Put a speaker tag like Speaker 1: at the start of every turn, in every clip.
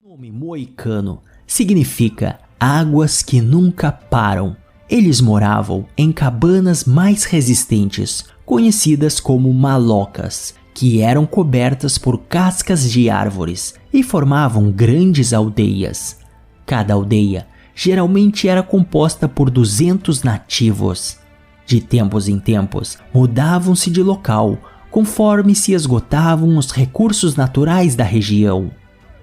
Speaker 1: O nome moicano significa águas que nunca param. Eles moravam em cabanas mais resistentes, conhecidas como malocas, que eram cobertas por cascas de árvores e formavam grandes aldeias. Cada aldeia geralmente era composta por 200 nativos. De tempos em tempos, mudavam-se de local, conforme se esgotavam os recursos naturais da região.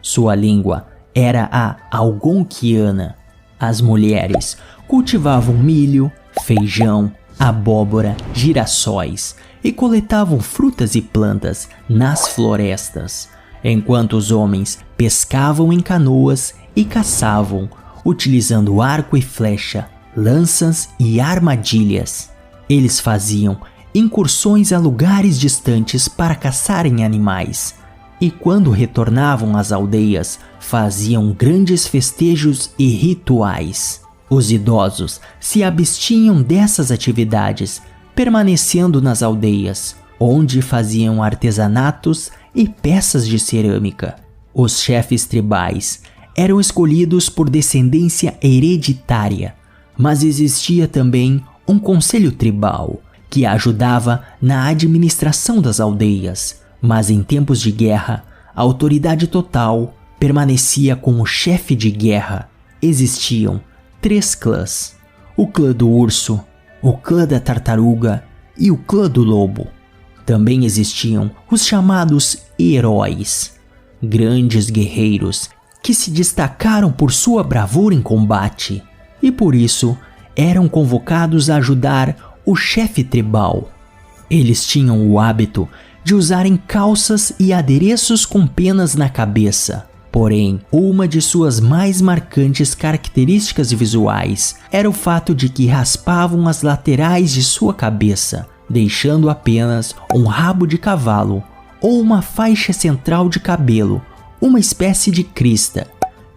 Speaker 1: Sua língua era a algonquiana. As mulheres cultivavam milho, feijão, abóbora, girassóis e coletavam frutas e plantas nas florestas, enquanto os homens pescavam em canoas e caçavam, utilizando arco e flecha, lanças e armadilhas. Eles faziam incursões a lugares distantes para caçarem animais, e quando retornavam às aldeias, faziam grandes festejos e rituais. Os idosos se abstinham dessas atividades, permanecendo nas aldeias, onde faziam artesanatos e peças de cerâmica. Os chefes tribais eram escolhidos por descendência hereditária, mas existia também um conselho tribal, que ajudava na administração das aldeias. Mas em tempos de guerra, a autoridade total permanecia com o chefe de guerra. Existiam 3 clãs: o clã do urso, o clã da tartaruga e o clã do lobo. Também existiam os chamados heróis, grandes guerreiros que se destacaram por sua bravura em combate e por isso eram convocados a ajudar o chefe tribal. Eles tinham o hábito de usarem calças e adereços com penas na cabeça. Porém, uma de suas mais marcantes características visuais era o fato de que raspavam as laterais de sua cabeça, deixando apenas um rabo de cavalo ou uma faixa central de cabelo, uma espécie de crista,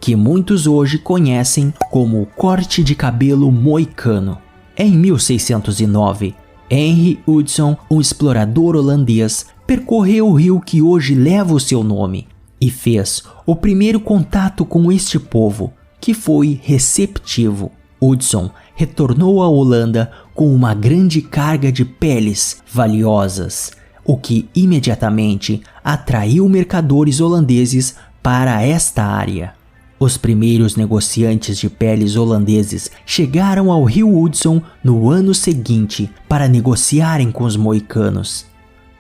Speaker 1: que muitos hoje conhecem como o corte de cabelo moicano. Em 1609, Henry Hudson, um explorador holandês, percorreu o rio que hoje leva o seu nome e fez o primeiro contato com este povo, que foi receptivo. Hudson retornou à Holanda com uma grande carga de peles valiosas, o que imediatamente atraiu mercadores holandeses para esta área. Os primeiros negociantes de peles holandeses chegaram ao rio Hudson no ano seguinte para negociarem com os moicanos.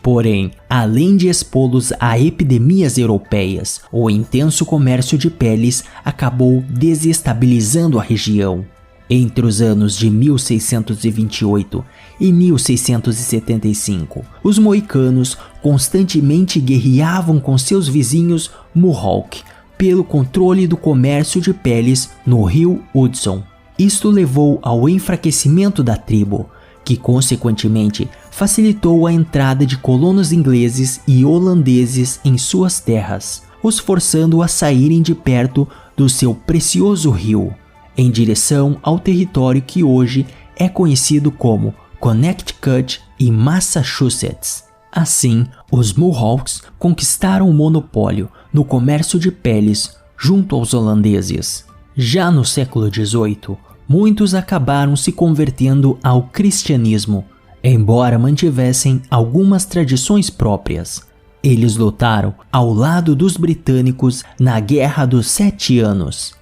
Speaker 1: Porém, além de expô-los a epidemias europeias, o intenso comércio de peles acabou desestabilizando a região. Entre os anos de 1628 e 1675, os moicanos constantemente guerreavam com seus vizinhos Mohawk pelo controle do comércio de peles no rio Hudson. Isto levou ao enfraquecimento da tribo, que consequentemente facilitou a entrada de colonos ingleses e holandeses em suas terras, os forçando a saírem de perto do seu precioso rio, em direção ao território que hoje é conhecido como Connecticut e Massachusetts. Assim, os Mohawks conquistaram o monopólio no comércio de peles junto aos holandeses. Já no século XVIII, muitos acabaram se convertendo ao cristianismo, embora mantivessem algumas tradições próprias. Eles lutaram ao lado dos britânicos na Guerra dos 7 Anos.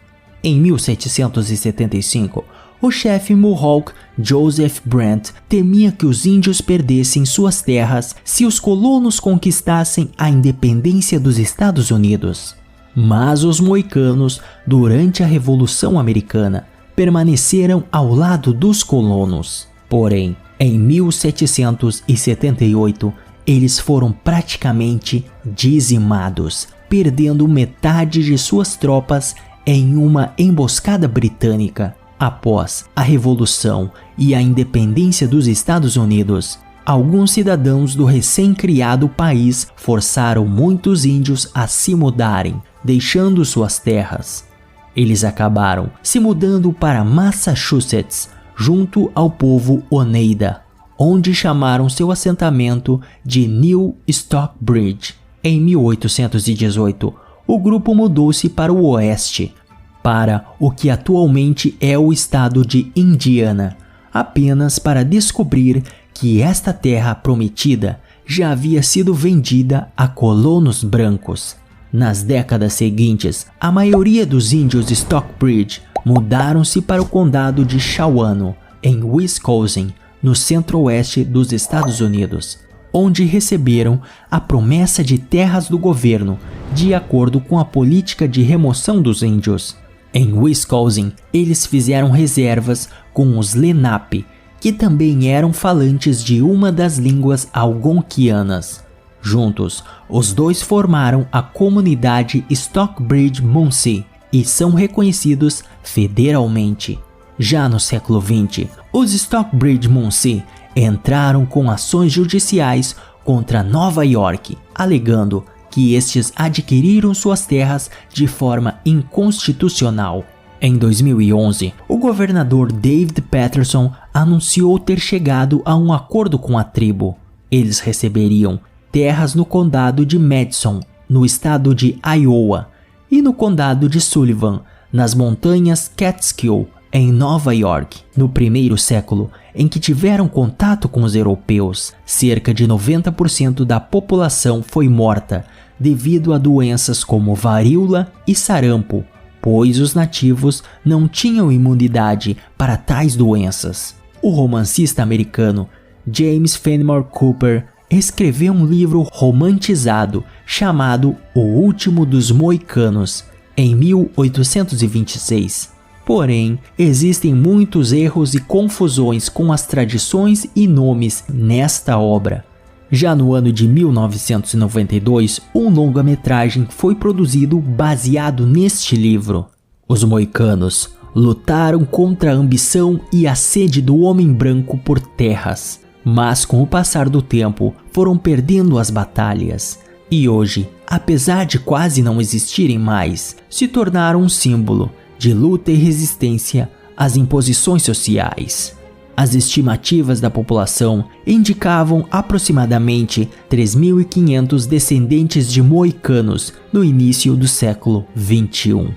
Speaker 1: Em 1775, o chefe Mohawk Joseph Brant temia que os índios perdessem suas terras se os colonos conquistassem a independência dos Estados Unidos. Mas os moicanos, durante a Revolução Americana, permaneceram ao lado dos colonos. Porém, em 1778, eles foram praticamente dizimados, perdendo metade de suas tropas em uma emboscada britânica. Após a Revolução e a independência dos Estados Unidos, alguns cidadãos do recém-criado país forçaram muitos índios a se mudarem, deixando suas terras. Eles acabaram se mudando para Massachusetts, junto ao povo Oneida, onde chamaram seu assentamento de New Stockbridge. Em 1818, o grupo mudou-se para o oeste, para o que atualmente é o estado de Indiana, apenas para descobrir que esta terra prometida já havia sido vendida a colonos brancos. Nas décadas seguintes, a maioria dos índios de Stockbridge mudaram-se para o condado de Shawano, em Wisconsin, no centro-oeste dos Estados Unidos, onde receberam a promessa de terras do governo, de acordo com a política de remoção dos índios. Em Wisconsin, eles fizeram reservas com os Lenape, que também eram falantes de uma das línguas algonquianas. Juntos, os dois formaram a comunidade Stockbridge-Munsee e são reconhecidos federalmente. Já no século XX, os Stockbridge-Munsee entraram com ações judiciais contra Nova York, alegando que estes adquiriram suas terras de forma inconstitucional. Em 2011, o governador David Paterson anunciou ter chegado a um acordo com a tribo. Eles receberiam terras no condado de Madison, no estado de Iowa, e no condado de Sullivan, nas montanhas Catskill, em Nova York. No primeiro século em que tiveram contato com os europeus, cerca de 90% da população foi morta devido a doenças como varíola e sarampo, pois os nativos não tinham imunidade para tais doenças. O romancista americano James Fenimore Cooper escreveu um livro romantizado chamado O Último dos Moicanos, em 1826. Porém, existem muitos erros e confusões com as tradições e nomes nesta obra. Já no ano de 1992, um longa-metragem foi produzido baseado neste livro. Os moicanos lutaram contra a ambição e a sede do homem branco por terras, mas com o passar do tempo foram perdendo as batalhas. E hoje, apesar de quase não existirem mais, se tornaram um símbolo de luta e resistência às imposições sociais. As estimativas da população indicavam aproximadamente 3.500 descendentes de moicanos no início do século XXI.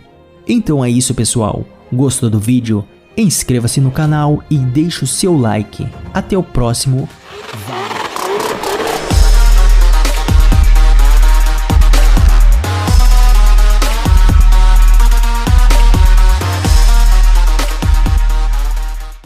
Speaker 1: Então é isso, pessoal. Gostou do vídeo? Inscreva-se no canal e deixe o seu like. Até o próximo